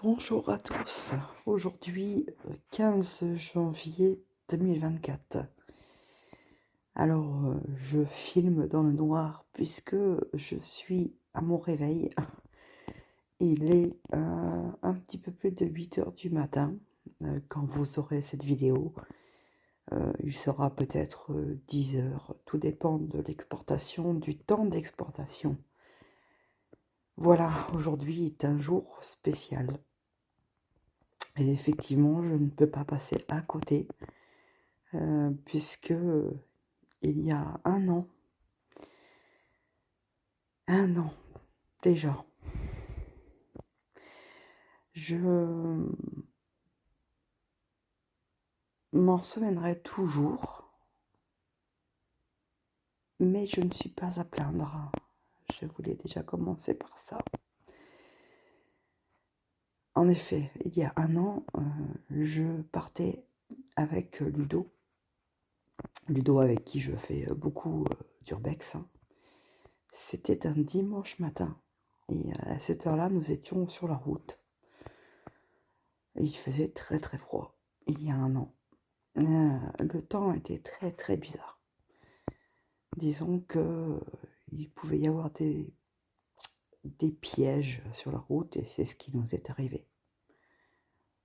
Bonjour à tous. Aujourd'hui, 15 janvier 2024. Alors, je filme dans le noir puisque je suis à mon réveil. Il est un petit peu plus de 8 heures du matin quand vous aurez cette vidéo. Il sera peut-être 10 heures. Tout dépend de l'exportation, du temps d'exportation. Voilà, aujourd'hui est un jour spécial. Et effectivement, je ne peux pas passer à côté, puisque il y a un an déjà, je m'en souviendrai toujours, mais je ne suis pas à plaindre. Je voulais déjà commencer par ça. En effet, il y a un an, je partais avec Ludo. Ludo avec qui je fais beaucoup d'urbex. C'était un dimanche matin. Et à cette heure-là, nous étions sur la route. Et il faisait très très froid, il y a un an. Le temps était très très bizarre. Disons que il pouvait y avoir des pièges sur la route, et c'est ce qui nous est arrivé.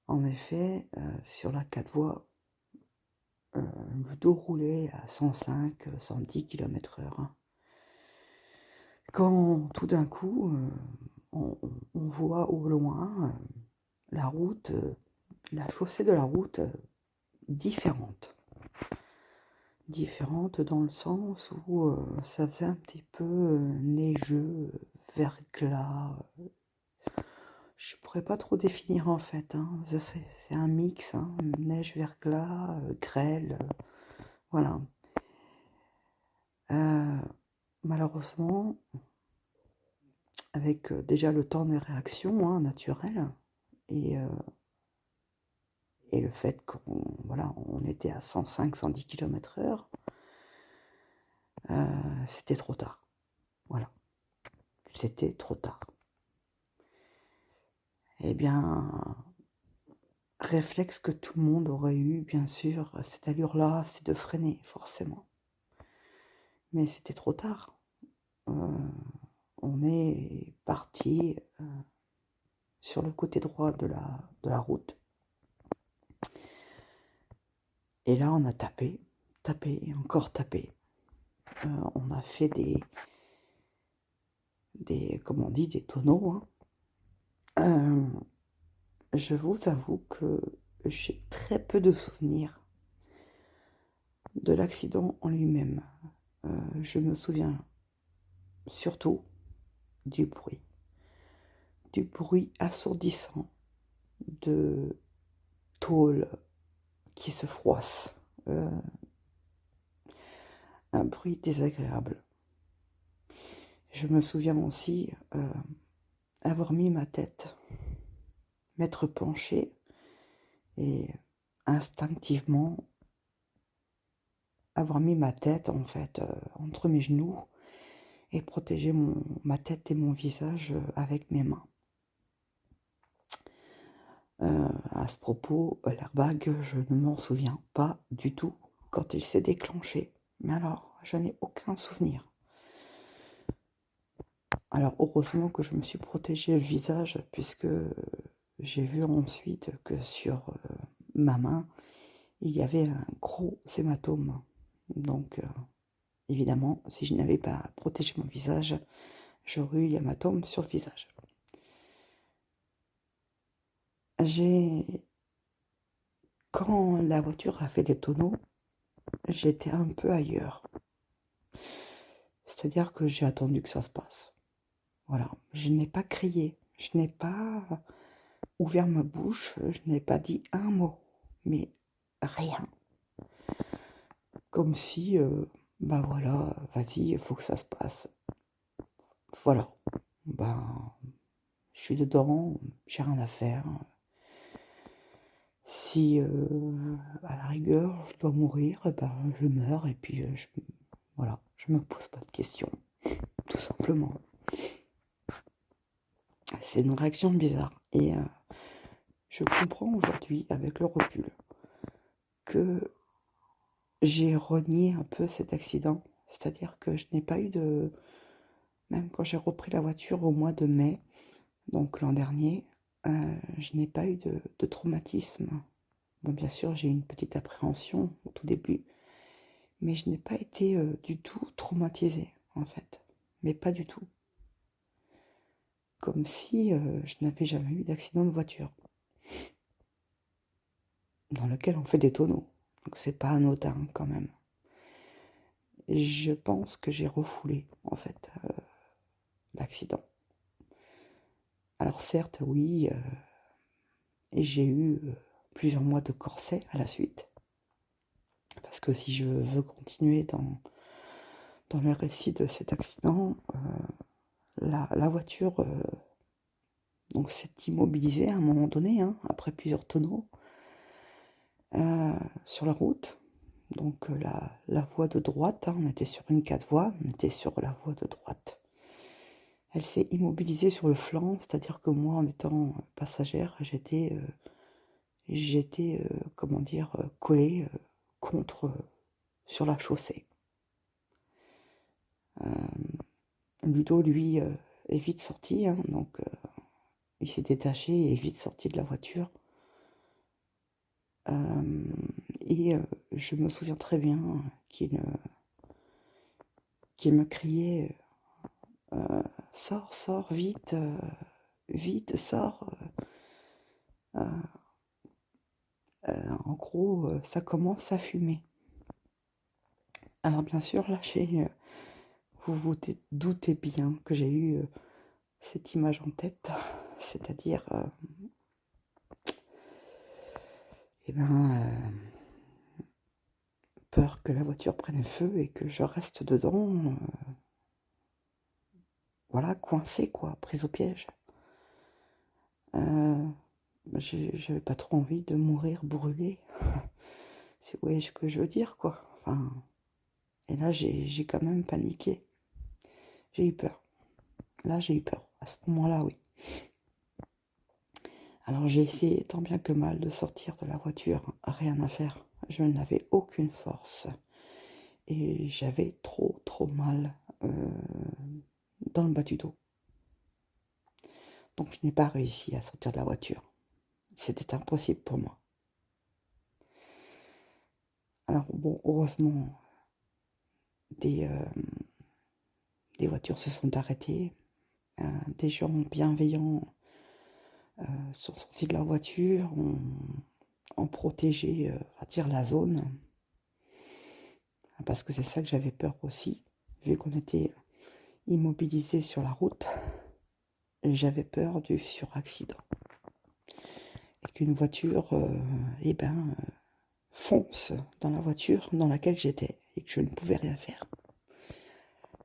En effet, sur la 4 voies, le dos roulait à 105, 110 km/h. Quand tout d'un coup, on voit au loin la route, la chaussée de la route différente. Différente dans le sens où ça faisait un petit peu neigeux, verglas. Je pourrais pas trop définir en fait, hein. C'est un mix, hein, neige, verglas, grêle, voilà. Malheureusement, avec déjà le temps des réactions hein, naturelles et le fait qu'on était à 105-110 km/h, c'était trop tard. Voilà, c'était trop tard. Eh bien, réflexe que tout le monde aurait eu, bien sûr, à cette allure-là, c'est de freiner, forcément. Mais c'était trop tard. On est parti sur le côté droit de la route. Et là, on a tapé, et encore tapé. On a fait comme on dit, des tonneaux. Hein. Je vous avoue que j'ai très peu de souvenirs de l'accident en lui-même. Je me souviens surtout du bruit assourdissant de tôle qui se froisse, un bruit désagréable. Je me souviens aussi avoir mis ma tête, m'être penchée et instinctivement avoir mis ma tête en fait entre mes genoux et protéger ma tête et mon visage avec mes mains. À ce propos, l'airbag, je ne m'en souviens pas du tout quand il s'est déclenché. Mais alors, je n'ai aucun souvenir. Alors, heureusement que je me suis protégé le visage, puisque j'ai vu ensuite que sur ma main, il y avait un gros hématome. Donc, évidemment, si je n'avais pas protégé mon visage, j'aurais eu l'hématome sur le visage. Quand la voiture a fait des tonneaux, j'étais un peu ailleurs. C'est-à-dire que j'ai attendu que ça se passe. Voilà, je n'ai pas crié, je n'ai pas ouvert ma bouche, je n'ai pas dit un mot, mais rien. Comme si, bah voilà, vas-y, il faut que ça se passe. Voilà, ben, je suis dedans, j'ai rien à faire. Si, à la rigueur, je dois mourir, eh ben, je meurs et puis voilà, je me pose pas de questions, tout simplement. C'est une réaction bizarre. Et Je comprends aujourd'hui, avec le recul, que j'ai renié un peu cet accident. C'est-à-dire que je n'ai pas eu de... Même quand j'ai repris la voiture au mois de mai, donc l'an dernier, je n'ai pas eu de traumatisme. Bon, bien sûr, j'ai eu une petite appréhension au tout début, mais je n'ai pas été du tout traumatisée, en fait. Mais pas du tout. Comme si je n'avais jamais eu d'accident de voiture, dans lequel on fait des tonneaux. Donc c'est pas anodin quand même. Et je pense que j'ai refoulé, en fait, l'accident. Alors certes, oui, j'ai eu plusieurs mois de corset à la suite. Parce que si je veux continuer dans le récit de cet accident, la voiture donc s'est immobilisée à un moment donné, hein, après plusieurs tonneaux, sur la route. Donc la voie de droite, hein, on était sur une 4 voies, on était sur la voie de droite. Elle s'est immobilisée sur le flanc, c'est-à-dire que moi, en étant passagère, j'étais, comment dire, collée contre, sur la chaussée. Ludo, lui, est vite sorti, hein, donc il s'est détaché et est vite sorti de la voiture. Et je me souviens très bien qu'il me criait sors, sors, vite, vite, sors. En gros, ça commence à fumer. Alors bien sûr, là, vous vous doutez bien que j'ai eu cette image en tête, c'est-à-dire, eh ben, peur que la voiture prenne feu et que je reste dedans, voilà, coincée quoi, prise au piège. J'avais pas trop envie de mourir brûlée. C'est ouais, ce que je veux dire quoi. Enfin, et là j'ai quand même paniqué. J'ai eu peur. Là j'ai eu peur. À ce moment-là, oui. Alors j'ai essayé tant bien que mal de sortir de la voiture, rien à faire. Je n'avais aucune force et j'avais trop mal dans le bas du dos. Donc je n'ai pas réussi à sortir de la voiture. C'était impossible pour moi. Alors bon, heureusement, des voitures se sont arrêtées, des gens bienveillants sont sortis de leur voiture, ont protégé, on va dire, la zone. Parce que c'est ça que j'avais peur aussi, vu qu'on était immobilisé sur la route. J'avais peur du suraccident. Et qu'une voiture, fonce dans la voiture dans laquelle j'étais et que je ne pouvais rien faire.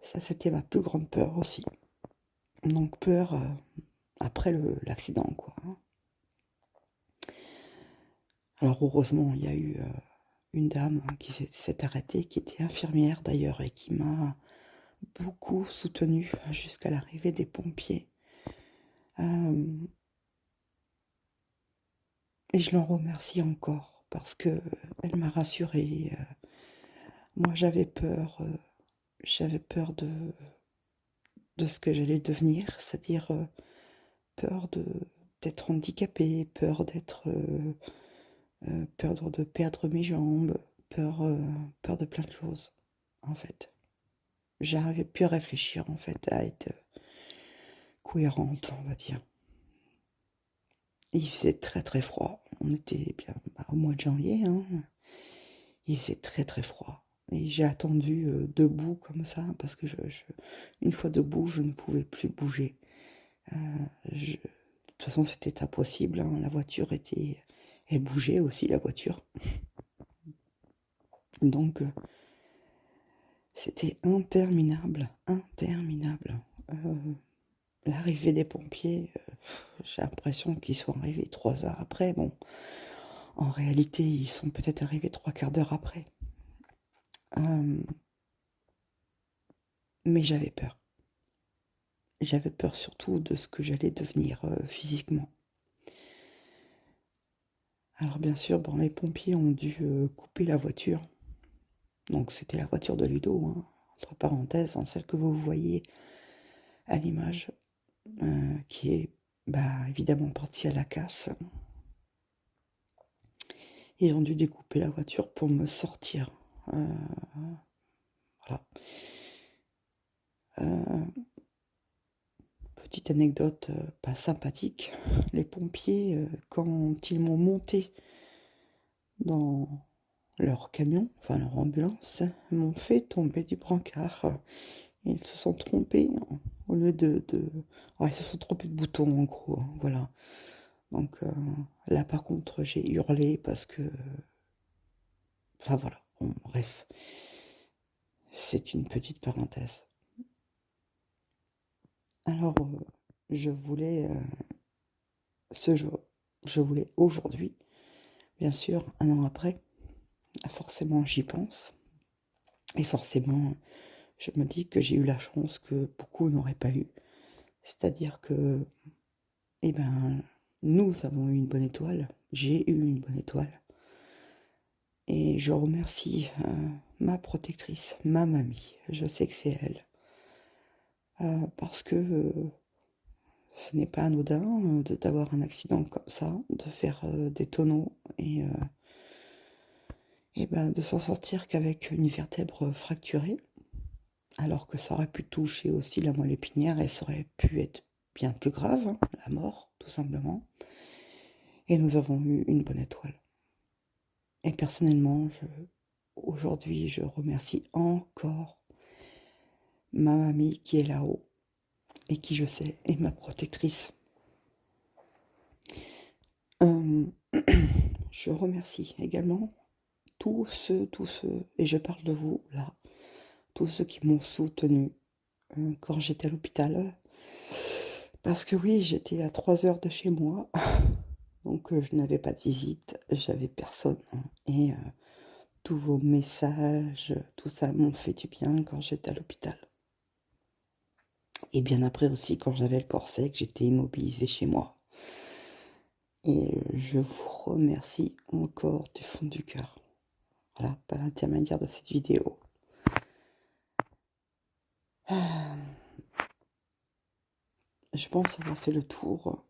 Ça, c'était ma plus grande peur aussi. Donc peur après l'accident, quoi. Alors heureusement, il y a eu une dame qui s'est arrêtée, qui était infirmière d'ailleurs, et qui m'a beaucoup soutenue jusqu'à l'arrivée des pompiers. Et je l'en remercie encore, parce que elle m'a rassurée. Moi, j'avais peur de ce que j'allais devenir, c'est-à-dire peur d'être handicapée, peur de perdre mes jambes, peur de plein de choses, en fait. J'arrivais plus à réfléchir, en fait, à être cohérente, on va dire. Il faisait très froid. On était bien au mois de janvier, hein. Il faisait très froid. Et j'ai attendu debout comme ça, parce que une fois debout, je ne pouvais plus bouger. De toute façon, c'était impossible, hein. La voiture était... Elle bougeait aussi, la voiture. Donc, c'était interminable. L'arrivée des pompiers, j'ai l'impression qu'ils sont arrivés 3 heures après. Bon, en réalité, ils sont peut-être arrivés 3/4 d'heure après. Mais j'avais peur. J'avais peur surtout de ce que j'allais devenir physiquement. Alors bien sûr, bon, les pompiers ont dû couper la voiture. Donc c'était la voiture de Ludo, hein, entre parenthèses, hein, celle que vous voyez à l'image, qui est évidemment partie à la casse. Ils ont dû découper la voiture pour me sortir. Voilà. Petite anecdote pas sympathique. Les pompiers, quand ils m'ont monté dans leur camion, enfin leur ambulance, m'ont fait tomber du brancard. Ils se sont trompés, hein, au lieu ils se sont trompés de bouton en gros, hein, voilà. Donc là par contre j'ai hurlé parce que... Enfin voilà, bon, bref. C'est une petite parenthèse. Alors je voulais je voulais aujourd'hui, bien sûr, un an après, forcément j'y pense. Et forcément, je me dis que j'ai eu la chance que beaucoup n'auraient pas eu. C'est-à-dire que, eh ben, nous avons eu une bonne étoile, j'ai eu une bonne étoile. Et je remercie ma protectrice, ma mamie, je sais que c'est elle. Parce que ce n'est pas anodin d'avoir un accident comme ça, de faire des tonneaux et de s'en sortir qu'avec une vertèbre fracturée, alors que ça aurait pu toucher aussi la moelle épinière et ça aurait pu être bien plus grave, hein, la mort, tout simplement. Et nous avons eu une bonne étoile. Et personnellement, aujourd'hui, je remercie encore ma mamie qui est là-haut et qui, je sais, est ma protectrice. Je remercie également tous ceux, et je parle de vous là, tous ceux qui m'ont soutenu quand j'étais à l'hôpital. Parce que oui, j'étais à 3 heures de chez moi, donc je n'avais pas de visite, j'avais personne. Et tous vos messages, tout ça m'ont fait du bien quand j'étais à l'hôpital. Et bien après aussi, quand j'avais le corset, que j'étais immobilisée chez moi. Et je vous remercie encore du fond du cœur. Voilà, par l'intermédiaire de cette vidéo. Je pense avoir fait le tour.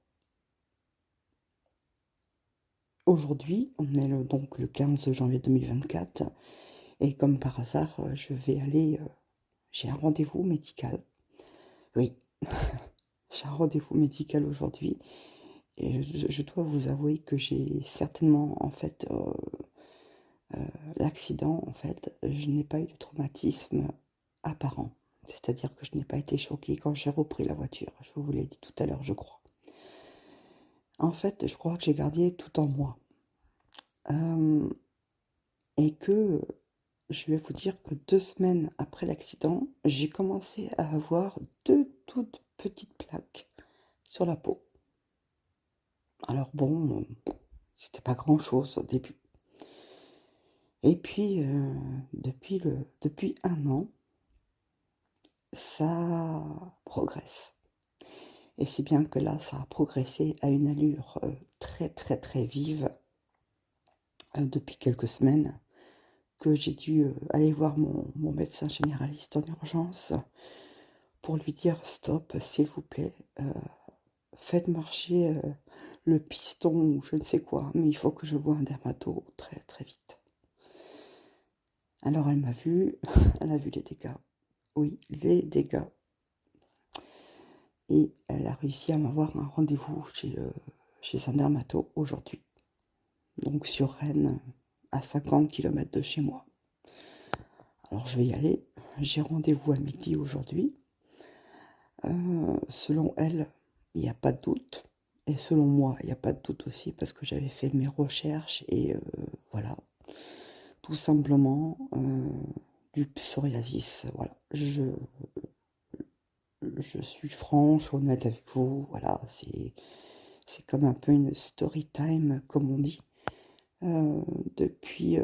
Aujourd'hui, on est donc le 15 janvier 2024. Et comme par hasard, je vais aller... j'ai un rendez-vous médical. Oui, j'ai un rendez-vous médical aujourd'hui. Et je dois vous avouer que j'ai certainement, en fait, l'accident, en fait, je n'ai pas eu de traumatisme apparent. C'est-à-dire que je n'ai pas été choquée quand j'ai repris la voiture. Je vous l'ai dit tout à l'heure, je crois. En fait, je crois que j'ai gardé tout en moi. Et que je vais vous dire que 2 semaines après l'accident, j'ai commencé à avoir 2 toutes petites plaques sur la peau. Alors bon, c'était pas grand-chose au début. Et puis, depuis 1 an, ça progresse. Et si bien que là, ça a progressé à une allure très très très vive depuis quelques semaines, que j'ai dû aller voir mon médecin généraliste en urgence pour lui dire stop, s'il vous plaît, faites marcher le piston ou je ne sais quoi, mais il faut que je voie un dermato très très vite. Alors elle m'a vu, elle a vu les dégâts. Oui, les dégâts. Et elle a réussi à m'avoir un rendez-vous chez un dermato aujourd'hui. Donc sur Rennes, à 50 km de chez moi. Alors je vais y aller. J'ai rendez-vous à midi aujourd'hui. Selon elle, il n'y a pas de doute. Et selon moi, il n'y a pas de doute aussi parce que j'avais fait mes recherches et voilà. Tout simplement du psoriasis. Voilà. Je suis franche, honnête avec vous. Voilà, c'est comme un peu une story time, comme on dit. Depuis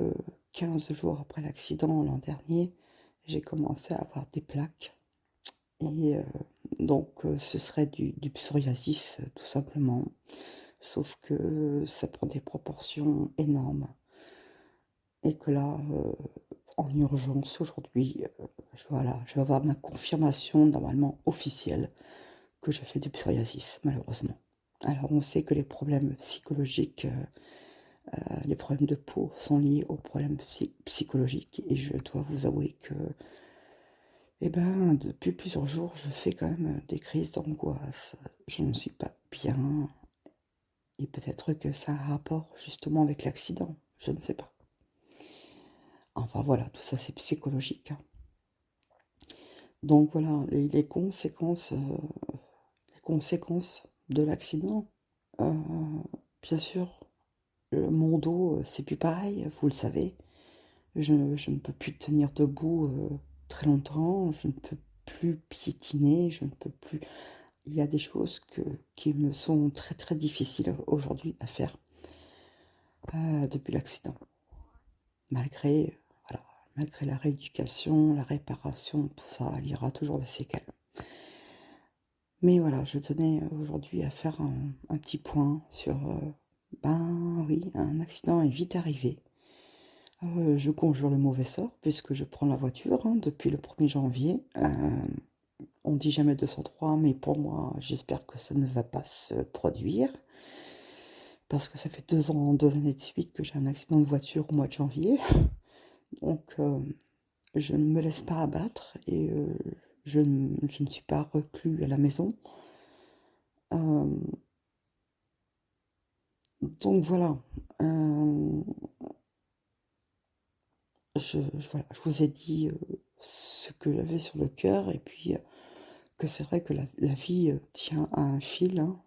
15 jours après l'accident l'an dernier, j'ai commencé à avoir des plaques. Et donc ce serait du psoriasis tout simplement. sauf que ça prend des proportions énormes et que là, en urgence aujourd'hui, voilà, je vais avoir ma confirmation normalement officielle que je fais du psoriasis, malheureusement. Alors on sait que les problèmes psychologiques, les problèmes de peau sont liés aux problèmes psychologiques et je dois vous avouer que, eh ben, depuis plusieurs jours, je fais quand même des crises d'angoisse. Je ne suis pas bien et peut-être que ça a un rapport justement avec l'accident, je ne sais pas. Enfin voilà, tout ça c'est psychologique, hein. Donc voilà, les conséquences de l'accident, heu, bien sûr, mon dos, c'est plus pareil, vous le savez. Je ne peux plus tenir debout, très longtemps, je ne peux plus piétiner, je ne peux plus il y a des choses qui me sont très, très difficiles aujourd'hui à faire, depuis l'accident. Malgré, voilà, malgré la rééducation, la réparation, tout ça, il y aura toujours des séquelles. Mais voilà, je tenais aujourd'hui à faire un petit point sur, ben oui, un accident est vite arrivé. Je conjure le mauvais sort puisque je prends la voiture, hein, depuis le 1er janvier. On dit jamais 203, mais pour moi, j'espère que ça ne va pas se produire. Parce que ça fait 2 ans, 2 années de suite que j'ai un accident de voiture au mois de janvier. Donc, je ne me laisse pas abattre et je ne suis pas reclus à la maison. Hem, donc voilà, hem, voilà, je vous ai dit, ce que j'avais sur le cœur et puis, que c'est vrai que la vie, tient à un fil, hein.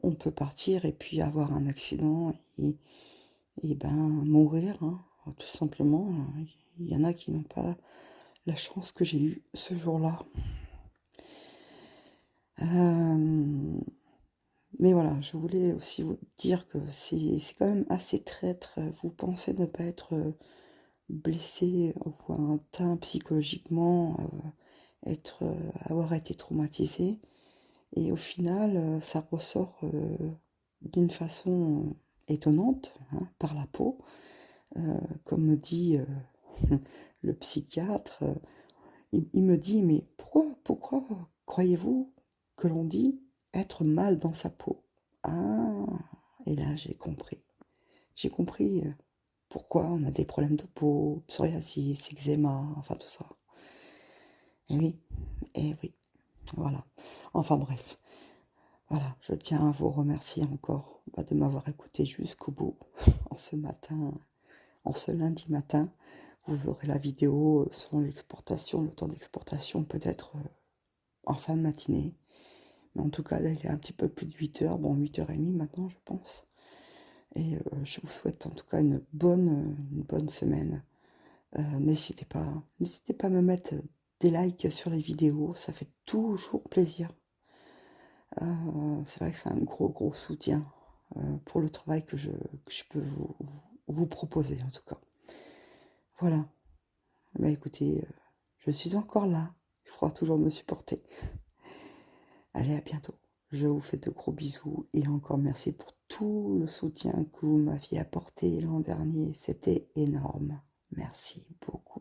On peut partir et puis avoir un accident et ben, mourir, hein, tout simplement. Il y en a qui n'ont pas la chance que j'ai eue ce jour-là. Hem, mais voilà, je voulais aussi vous dire que c'est quand même assez traître. Vous pensez ne pas être, blessé ou atteint psychologiquement, avoir été traumatisé et au final, ça ressort, d'une façon, étonnante, hein, par la peau. Comme me dit, le psychiatre, il me dit: «Mais pourquoi croyez-vous que l'on dit être mal dans sa peau?» Ah! Et là, j'ai compris. J'ai compris, pourquoi on a des problèmes de peau, psoriasis, eczéma, enfin tout ça. Oui, et oui, voilà. Enfin bref, voilà, je tiens à vous remercier encore, bah, de m'avoir écouté jusqu'au bout en ce matin, en ce lundi matin. Vous aurez la vidéo, selon l'exportation, le temps d'exportation peut-être, en fin de matinée. Mais en tout cas, là, il est un petit peu plus de 8 heures, bon 8h30 maintenant je pense. Et je vous souhaite en tout cas une bonne semaine. N'hésitez pas à me mettre des likes sur les vidéos, ça fait toujours plaisir. C'est vrai que c'est un gros, gros soutien, pour le travail que je peux vous proposer en tout cas. Voilà, bah, écoutez, je suis encore là, il faudra toujours me supporter. Allez, à bientôt. Je vous fais de gros bisous et encore merci pour tout le soutien que vous m'aviez apporté l'an dernier, c'était énorme. Merci beaucoup.